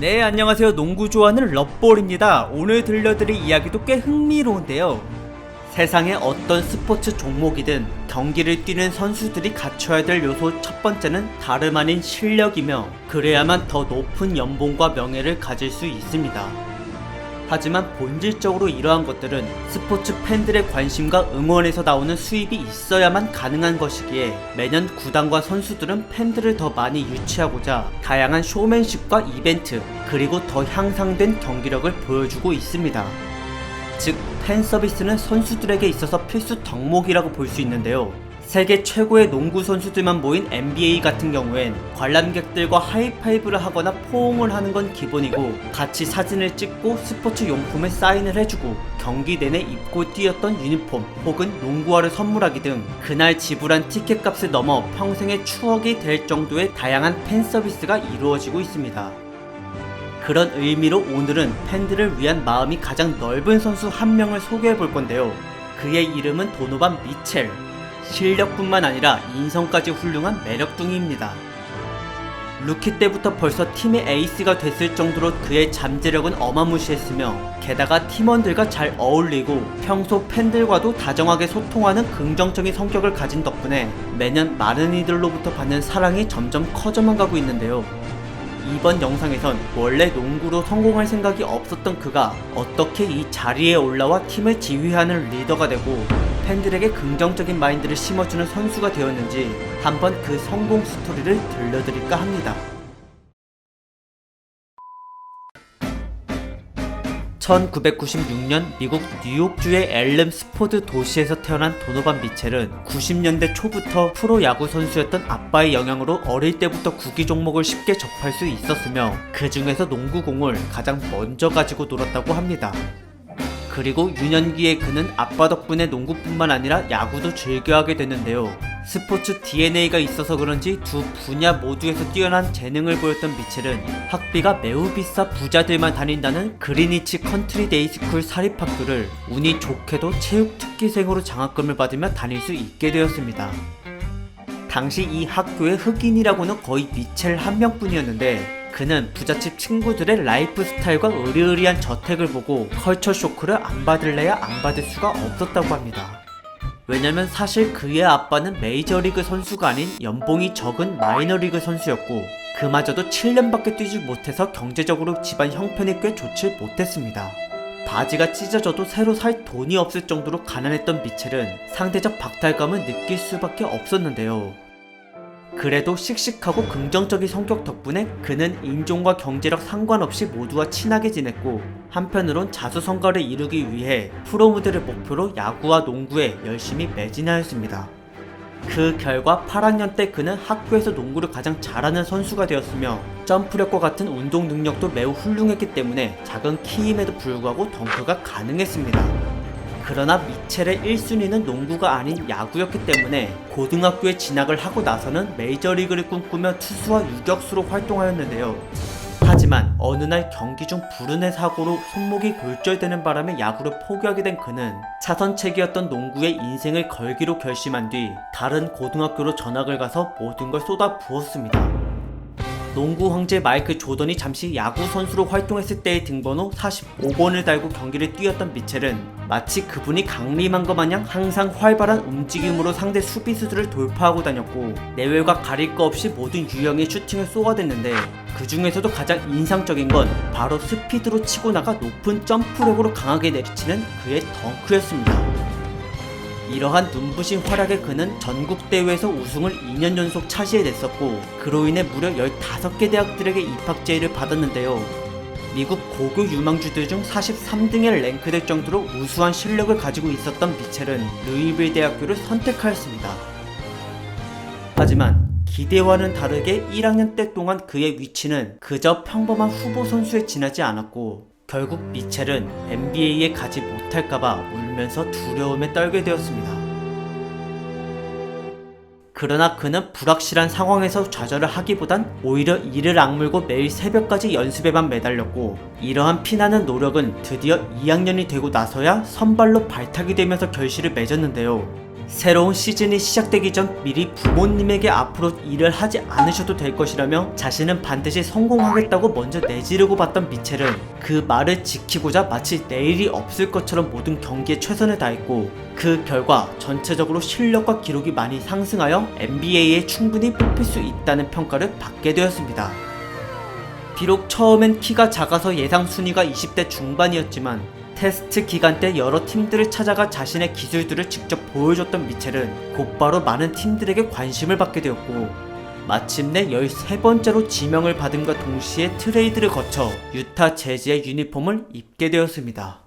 네, 안녕하세요. 농구 좋아하는 럿볼입니다. 오늘 들려드릴 이야기도 꽤 흥미로운데요. 세상의 어떤 스포츠 종목이든 경기를 뛰는 선수들이 갖춰야 될 요소 첫 번째는 다름 아닌 실력이며 그래야만 더 높은 연봉과 명예를 가질 수 있습니다. 하지만 본질적으로 이러한 것들은 스포츠 팬들의 관심과 응원에서 나오는 수입이 있어야만 가능한 것이기에 매년 구단과 선수들은 팬들을 더 많이 유치하고자 다양한 쇼맨십과 이벤트 그리고 더 향상된 경기력을 보여주고 있습니다. 즉, 팬 서비스는 선수들에게 있어서 필수 덕목이라고 볼 수 있는데요. 세계 최고의 농구 선수들만 모인 NBA 같은 경우엔 관람객들과 하이파이브를 하거나 포옹을 하는 건 기본이고 같이 사진을 찍고 스포츠 용품에 사인을 해주고 경기 내내 입고 뛰었던 유니폼 혹은 농구화를 선물하기 등 그날 지불한 티켓값을 넘어 평생의 추억이 될 정도의 다양한 팬 서비스가 이루어지고 있습니다. 그런 의미로 오늘은 팬들을 위한 마음이 가장 넓은 선수 한 명을 소개해 볼 건데요. 그의 이름은 도노반 미첼. 실력뿐만 아니라 인성까지 훌륭한 매력둥이입니다. 루키 때부터 벌써 팀의 에이스가 됐을 정도로 그의 잠재력은 어마무시했으며 게다가 팀원들과 잘 어울리고 평소 팬들과도 다정하게 소통하는 긍정적인 성격을 가진 덕분에 매년 많은 이들로부터 받는 사랑이 점점 커져만 가고 있는데요. 이번 영상에선 원래 농구로 성공할 생각이 없었던 그가 어떻게 이 자리에 올라와 팀을 지휘하는 리더가 되고 팬들에게 긍정적인 마인드를 심어주는 선수가 되었는지 한번 그 성공 스토리를 들려드릴까 합니다. 1996년 미국 뉴욕주의 엘름 스포드 도시에서 태어난 도노반 미첼은 90년대 초부터 프로야구 선수였던 아빠의 영향으로 어릴 때부터 구기 종목을 쉽게 접할 수 있었으며 그 중에서 농구공을 가장 먼저 가지고 놀았다고 합니다. 그리고 유년기에 그는 아빠 덕분에 농구뿐만 아니라 야구도 즐겨하게 됐는데요. 스포츠 DNA가 있어서 그런지 두 분야 모두에서 뛰어난 재능을 보였던 미첼은 학비가 매우 비싸 부자들만 다닌다는 그리니치 컨트리 데이스쿨 사립학교를 운이 좋게도 체육 특기생으로 장학금을 받으며 다닐 수 있게 되었습니다. 당시 이 학교의 흑인이라고는 거의 미첼 한 명뿐이었는데 그는 부잣집 친구들의 라이프 스타일과 으리으리한 저택을 보고 컬처 쇼크를 안 받을래야 안 받을 수가 없었다고 합니다. 왜냐면 사실 그의 아빠는 메이저리그 선수가 아닌 연봉이 적은 마이너리그 선수였고 그마저도 7년밖에 뛰지 못해서 경제적으로 집안 형편이 꽤 좋지 못했습니다. 바지가 찢어져도 새로 살 돈이 없을 정도로 가난했던 미첼은 상대적 박탈감을 느낄 수밖에 없었는데요. 그래도 씩씩하고 긍정적인 성격 덕분에 그는 인종과 경제력 상관없이 모두와 친하게 지냈고 한편으론 자수성가를 이루기 위해 프로 무대를 목표로 야구와 농구에 열심히 매진하였습니다. 그 결과 8학년 때 그는 학교에서 농구를 가장 잘하는 선수가 되었으며 점프력과 같은 운동 능력도 매우 훌륭했기 때문에 작은 키임에도 불구하고 덩크가 가능했습니다. 그러나 미첼의 1순위는 농구가 아닌 야구였기 때문에 고등학교에 진학을 하고 나서는 메이저리그를 꿈꾸며 투수와 유격수로 활동하였는데요. 하지만 어느 날 경기 중 불운의 사고로 손목이 골절되는 바람에 야구를 포기하게 된 그는 차선책이었던 농구에 인생을 걸기로 결심한 뒤 다른 고등학교로 전학을 가서 모든 걸 쏟아 부었습니다. 농구 황제 마이클 조던이 잠시 야구 선수로 활동했을 때의 등번호 45번을 달고 경기를 뛰었던 미첼은 마치 그분이 강림한 것 마냥 항상 활발한 움직임으로 상대 수비수들을 돌파하고 다녔고 내외가 가릴 거 없이 모든 유형의 슈팅을 쏟아댔는데 그 중에서도 가장 인상적인 건 바로 스피드로 치고 나가 높은 점프력으로 강하게 내리치는 그의 덩크였습니다. 이러한 눈부신 활약에 그는 전국대회에서 우승을 2년 연속 차지해냈었고 그로 인해 무려 15개 대학들에게 입학 제의를 받았는데요. 미국 고교 유망주들 중 43등에 랭크될 정도로 우수한 실력을 가지고 있었던 미첼은 루이빌 대학교를 선택하였습니다. 하지만 기대와는 다르게 1학년 때 동안 그의 위치는 그저 평범한 후보 선수에 지나지 않았고 결국 미첼은 NBA에 가지 못할까봐 울면서 두려움에 떨게 되었습니다. 그러나 그는 불확실한 상황에서 좌절을 하기보단 오히려 이를 악물고 매일 새벽까지 연습에만 매달렸고 이러한 피나는 노력은 드디어 2학년이 되고 나서야 선발로 발탁이 되면서 결실을 맺었는데요. 새로운 시즌이 시작되기 전 미리 부모님에게 앞으로 일을 하지 않으셔도 될 것이라며 자신은 반드시 성공하겠다고 먼저 내지르고 봤던 미첼은 그 말을 지키고자 마치 내일이 없을 것처럼 모든 경기에 최선을 다했고, 그 결과 전체적으로 실력과 기록이 많이 상승하여 NBA에 충분히 뽑힐 수 있다는 평가를 받게 되었습니다. 비록 처음엔 키가 작아서 예상 순위가 20대 중반이었지만 테스트 기간 때 여러 팀들을 찾아가 자신의 기술들을 직접 보여줬던 미첼은 곧바로 많은 팀들에게 관심을 받게 되었고, 마침내 13번째로 지명을 받음과 동시에 트레이드를 거쳐 유타 재즈의 유니폼을 입게 되었습니다.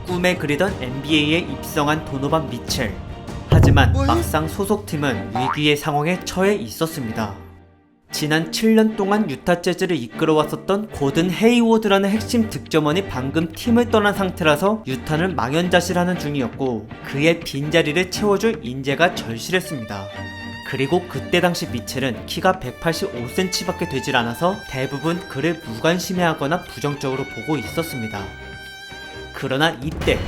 꿈에 그리던 NBA에 입성한 도노반 미첼. 하지만 막상 소속팀은 위기의 상황에 처해 있었습니다. 지난 7년 동안 유타 재즈를 이끌어왔었던 고든 헤이워드라는 핵심 득점원이 방금 팀을 떠난 상태라서 유타는 망연자실하는 중이었고, 그의 빈자리를 채워줄 인재가 절실했습니다. 그리고 그때 당시 미첼은 키가 185cm밖에 되질 않아서 대부분 그를 무관심해하거나 부정적으로 보고 있었습니다. 그러나 이때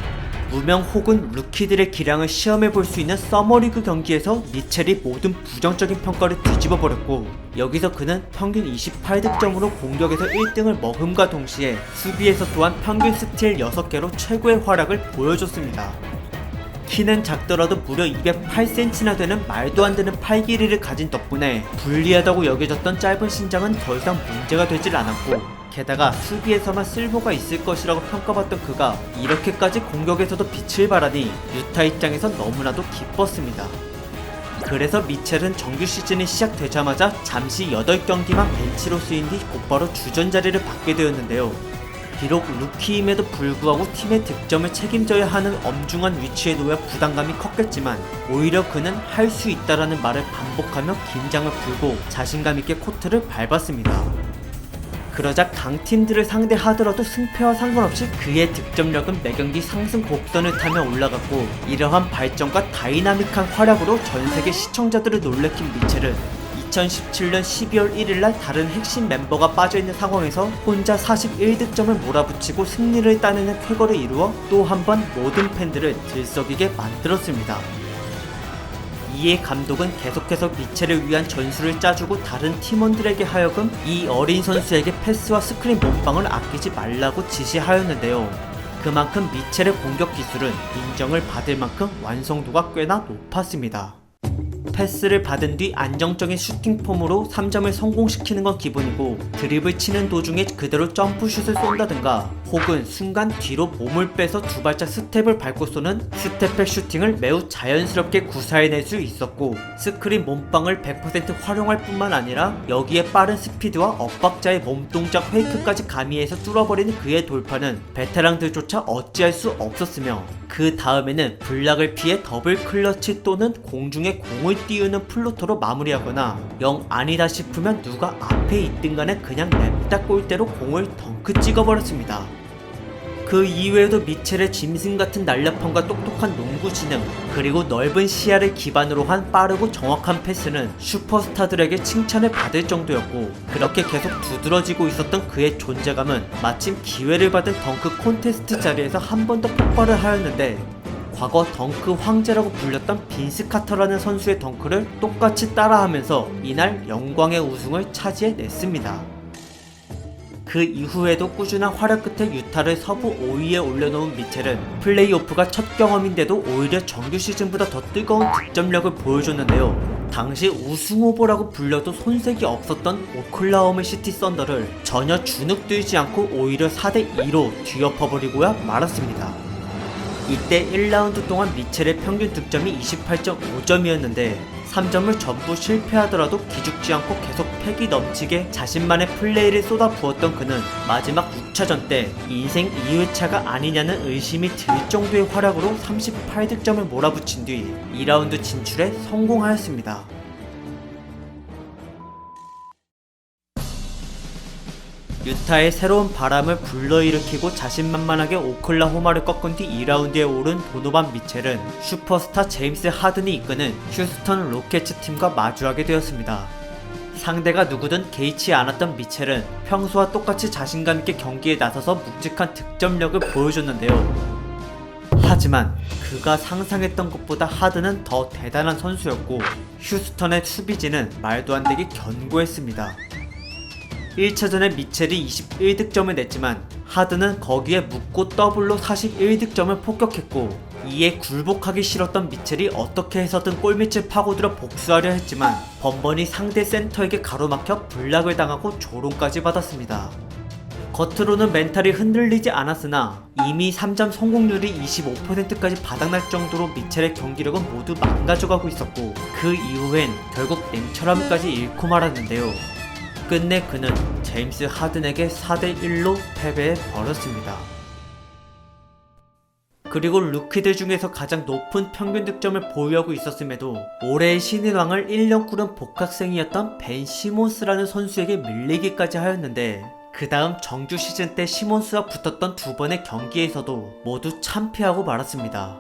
무명 혹은 루키들의 기량을 시험해볼 수 있는 서머리그 경기에서 미첼이 모든 부정적인 평가를 뒤집어버렸고, 여기서 그는 평균 28득점으로 공격에서 1등을 먹음과 동시에 수비에서 또한 평균 스틸 6개로 최고의 활약을 보여줬습니다. 키는 작더라도 무려 208cm나 되는 말도 안 되는 팔 길이를 가진 덕분에 불리하다고 여겨졌던 짧은 신장은 더 이상 문제가 되질 않았고, 게다가 수비에서만 쓸모가 있을 것이라고 평가받던 그가 이렇게까지 공격에서도 빛을 발하니 유타 입장에서 너무나도 기뻤습니다. 그래서 미첼은 정규 시즌이 시작되자마자 잠시 8경기만 벤치로 쓰인 뒤 곧바로 주전 자리를 받게 되었는데요. 비록 루키임에도 불구하고 팀의 득점을 책임져야 하는 엄중한 위치에 놓여 부담감이 컸겠지만, 오히려 그는 할 수 있다라는 말을 반복하며 긴장을 풀고 자신감 있게 코트를 밟았습니다. 그러자 강팀들을 상대하더라도 승패와 상관없이 그의 득점력은 매경기 상승 곡선을 타며 올라갔고, 이러한 발전과 다이나믹한 활약으로 전세계 시청자들을 놀래킨 미첼은 2017년 12월 1일날 다른 핵심 멤버가 빠져있는 상황에서 혼자 41득점을 몰아붙이고 승리를 따내는 쾌거를 이루어 또 한 번 모든 팬들을 들썩이게 만들었습니다. 이에 감독은 계속해서 미첼을 위한 전술을 짜주고 다른 팀원들에게 하여금 이 어린 선수에게 패스와 스크린 몸빵을 아끼지 말라고 지시하였는데요. 그만큼 미첼의 공격 기술은 인정을 받을 만큼 완성도가 꽤나 높았습니다. 패스를 받은 뒤 안정적인 슈팅 폼으로 3점을 성공시키는 건 기본이고, 드립을 치는 도중에 그대로 점프슛을 쏜다든가 혹은 순간 뒤로 몸을 빼서 두 발짝 스텝을 밟고 쏘는 스텝백 슈팅을 매우 자연스럽게 구사해낼 수 있었고, 스크린 몸빵을 100% 활용할 뿐만 아니라 여기에 빠른 스피드와 엇박자의 몸동작 페이크까지 가미해서 뚫어버리는 그의 돌파는 베테랑들조차 어찌할 수 없었으며, 그 다음에는 블락을 피해 더블 클러치 또는 공중에 공을 띄우는 플로터로 마무리하거나 영 아니다 싶으면 누가 앞에 있든 간에 그냥 냅다 골대로 공을 덩크 찍어버렸습니다. 그 이외에도 미첼의 짐승 같은 날렵함과 똑똑한 농구 지능, 그리고 넓은 시야를 기반으로 한 빠르고 정확한 패스는 슈퍼스타들에게 칭찬을 받을 정도였고, 그렇게 계속 두드러지고 있었던 그의 존재감은 마침 기회를 받은 덩크 콘테스트 자리에서 한 번 더 폭발을 하였는데, 과거 덩크 황제라고 불렸던 빈스 카터라는 선수의 덩크를 똑같이 따라하면서 이날 영광의 우승을 차지해냈습니다. 그 이후에도 꾸준한 활약 끝에 유타를 서부 5위에 올려놓은 미첼은 플레이오프가 첫 경험인데도 오히려 정규 시즌보다 더 뜨거운 득점력을 보여줬는데요. 당시 우승 후보라고 불려도 손색이 없었던 오클라호마 시티 썬더를 전혀 주눅들지 않고 오히려 4대2로 뒤엎어버리고야 말았습니다. 이때 1라운드 동안 미첼의 평균 득점이 28.5점이었는데 3점을 전부 실패하더라도 기죽지 않고 계속 패기 넘치게 자신만의 플레이를 쏟아부었던 그는 마지막 6차전 때 인생 2회차가 아니냐는 의심이 들 정도의 활약으로 38득점을 몰아붙인 뒤 2라운드 진출에 성공하였습니다. 유타의 새로운 바람을 불러일으키고 자신만만하게 오클라호마를 꺾은 뒤 2라운드에 오른 도노반 미첼은 슈퍼스타 제임스 하든이 이끄는 휴스턴 로켓츠 팀과 마주하게 되었습니다. 상대가 누구든 개의치 않았던 미첼은 평소와 똑같이 자신감 있게 경기에 나서서 묵직한 득점력을 보여줬는데요. 하지만 그가 상상했던 것보다 하든은 더 대단한 선수였고 휴스턴의 수비진은 말도 안 되게 견고했습니다. 1차전에 미첼이 21득점을 냈지만 하든은 거기에 묶고 더블로 41득점을 폭격했고, 이에 굴복하기 싫었던 미첼이 어떻게 해서든 골밑을 파고들어 복수하려 했지만 번번이 상대 센터에게 가로막혀 블락을 당하고 조롱까지 받았습니다. 겉으로는 멘탈이 흔들리지 않았으나 이미 3점 성공률이 25%까지 바닥날 정도로 미첼의 경기력은 모두 망가져가고 있었고, 그 이후엔 결국 냉철함까지 잃고 말았는데요. 끝내 그는 제임스 하든에게 4대1로 패배해 버렸습니다. 그리고 루키들 중에서 가장 높은 평균 득점을 보유하고 있었음에도 올해의 신인왕을 1년 꾸른 복학생이었던 벤 시몬스라는 선수에게 밀리기까지 하였는데, 그 다음 정규 시즌 때 시몬스와 붙었던 두 번의 경기에서도 모두 참패하고 말았습니다.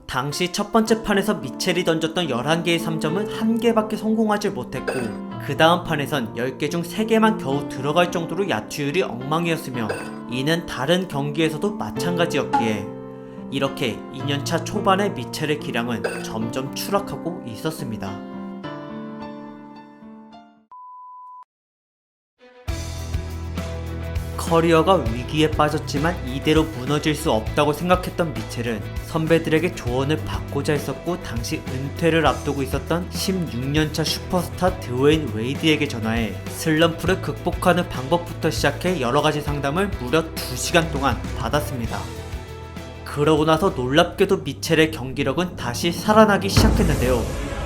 당시 첫 번째 판에서 미첼이 던졌던 11개의 3점은 1개밖에 성공하지 못했고, 그 다음 판에선 10개 중 3개만 겨우 들어갈 정도로 야투율이 엉망이었으며, 이는 다른 경기에서도 마찬가지였기에 이렇게 2년차 초반의 미첼의 기량은 점점 추락하고 있었습니다. 커리어가 위기에 빠졌지만 이대로 무너질 수 없다고 생각했던 미첼은 선배들에게 조언을 받고자 했었고, 당시 은퇴를 앞두고 있었던 16년차 슈퍼스타 드웨인 웨이드에게 전화해 슬럼프를 극복하는 방법부터 시작해 여러가지 상담을 무려 2시간 동안 받았습니다. 그러고 나서 놀랍게도 미첼의 경기력은 다시 살아나기 시작했는데요.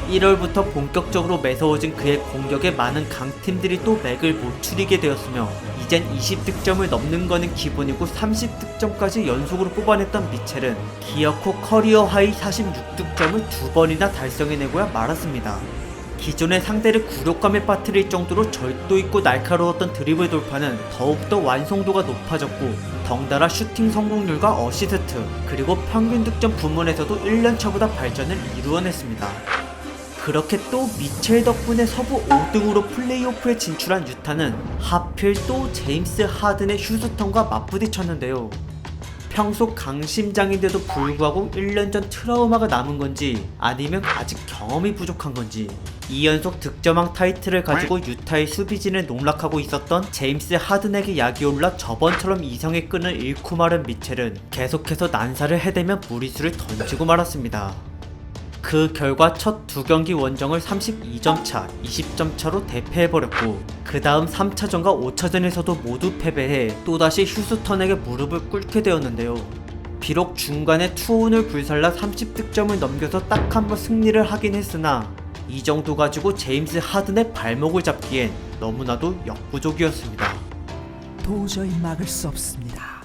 1월부터 본격적으로 매서워진 그의 공격에 많은 강팀들이 또 맥을 못 추리게 되었으며, 이젠 20득점을 넘는 거는 기본이고 30득점까지 연속으로 뽑아냈던 미첼은 기어코 커리어 하이 46득점을 2번이나 달성해내고야 말았습니다. 기존의 상대를 굴욕감에 빠뜨릴 정도로 절도 있고 날카로웠던 드리블 돌파는 더욱더 완성도가 높아졌고, 덩달아 슈팅 성공률과 어시스트, 그리고 평균 득점 부문에서도 1년차보다 발전을 이루어냈습니다. 그렇게 또 미첼 덕분에 서부 5등으로 플레이오프에 진출한 유타는 하필 또 제임스 하든의 휴스턴과 맞부딪혔는데요. 평소 강심장인데도 불구하고 1년 전 트라우마가 남은 건지 아니면 아직 경험이 부족한 건지, 2연속 득점왕 타이틀을 가지고 유타의 수비진을 농락하고 있었던 제임스 하든에게 약이 올라 저번처럼 이성의 끈을 잃고 마른 미첼은 계속해서 난사를 해대며 무리수를 던지고 말았습니다. 그 결과 첫 2경기 원정을 32점 차, 20점 차로 대패해버렸고, 그 다음 3차전과 5차전에서도 모두 패배해 또다시 휴스턴에게 무릎을 꿇게 되었는데요. 비록 중간에 투혼을 불살라 30득점을 넘겨서 딱 한 번 승리를 하긴 했으나, 이 정도 가지고 제임스 하든의 발목을 잡기엔 너무나도 역부족이었습니다. 도저히 막을 수 없습니다.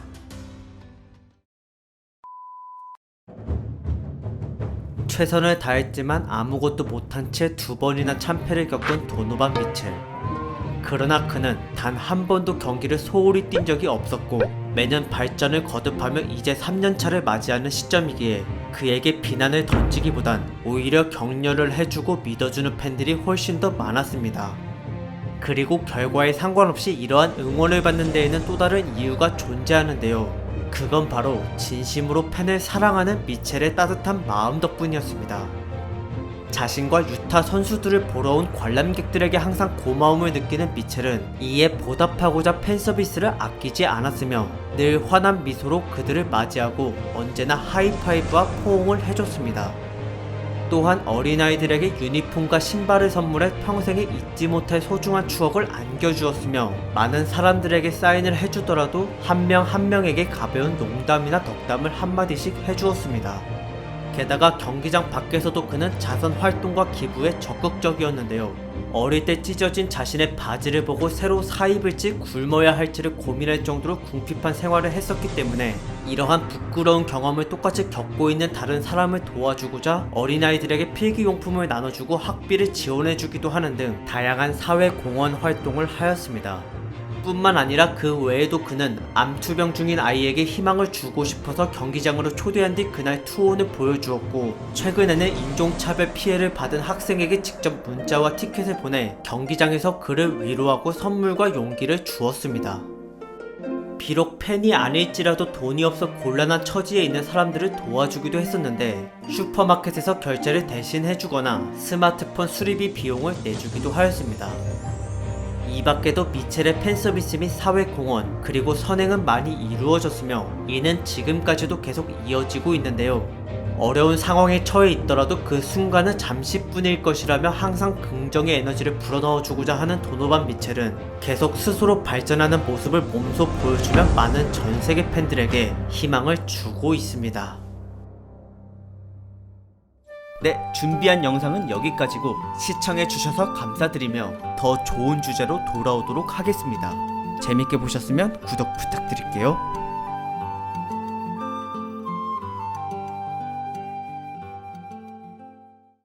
최선을 다했지만 아무것도 못한 채 2번이나 참패를 겪은 도노반 미첼. 그러나 그는 단 한 번도 경기를 소홀히 뛴 적이 없었고, 매년 발전을 거듭하며 이제 3년차를 맞이하는 시점이기에 그에게 비난을 던지기보단 오히려 격려를 해주고 믿어주는 팬들이 훨씬 더 많았습니다. 그리고 결과에 상관없이 이러한 응원을 받는 데에는 또 다른 이유가 존재하는데요. 그건 바로 진심으로 팬을 사랑하는 미첼의 따뜻한 마음 덕분이었습니다. 자신과 유타 선수들을 보러 온 관람객들에게 항상 고마움을 느끼는 미첼은 이에 보답하고자 팬서비스를 아끼지 않았으며 늘 환한 미소로 그들을 맞이하고 언제나 하이파이브와 포옹을 해줬습니다. 또한 어린아이들에게 유니폼과 신발을 선물해 평생에 잊지 못할 소중한 추억을 안겨주었으며, 많은 사람들에게 사인을 해주더라도 한 명 한 명에게 가벼운 농담이나 덕담을 한마디씩 해주었습니다. 게다가 경기장 밖에서도 그는 자선 활동과 기부에 적극적이었는데요. 어릴 때 찢어진 자신의 바지를 보고 새로 사입을지 굶어야 할지를 고민할 정도로 궁핍한 생활을 했었기 때문에 이러한 부끄러운 경험을 똑같이 겪고 있는 다른 사람을 도와주고자 어린아이들에게 필기용품을 나눠주고 학비를 지원해주기도 하는 등 다양한 사회공헌 활동을 하였습니다. 뿐만 아니라 그 외에도 그는 암투병 중인 아이에게 희망을 주고 싶어서 경기장으로 초대한 뒤 그날 투혼을 보여주었고, 최근에는 인종차별 피해를 받은 학생에게 직접 문자와 티켓을 보내 경기장에서 그를 위로하고 선물과 용기를 주었습니다. 비록 팬이 아닐지라도 돈이 없어 곤란한 처지에 있는 사람들을 도와주기도 했었는데 슈퍼마켓에서 결제를 대신 해주거나 스마트폰 수리비 비용을 내주기도 하였습니다. 이 밖에도 미첼의 팬서비스 및 사회공헌 그리고 선행은 많이 이루어졌으며 이는 지금까지도 계속 이어지고 있는데요. 어려운 상황에 처해 있더라도 그 순간은 잠시뿐일 것이라며 항상 긍정의 에너지를 불어넣어주고자 하는 도노반 미첼은 계속 스스로 발전하는 모습을 몸소 보여주며 많은 전세계 팬들에게 희망을 주고 있습니다. 네, 준비한 영상은 여기까지고 시청해주셔서 감사드리며 더 좋은 주제로 돌아오도록 하겠습니다. 재밌게 보셨으면 구독 부탁드릴게요.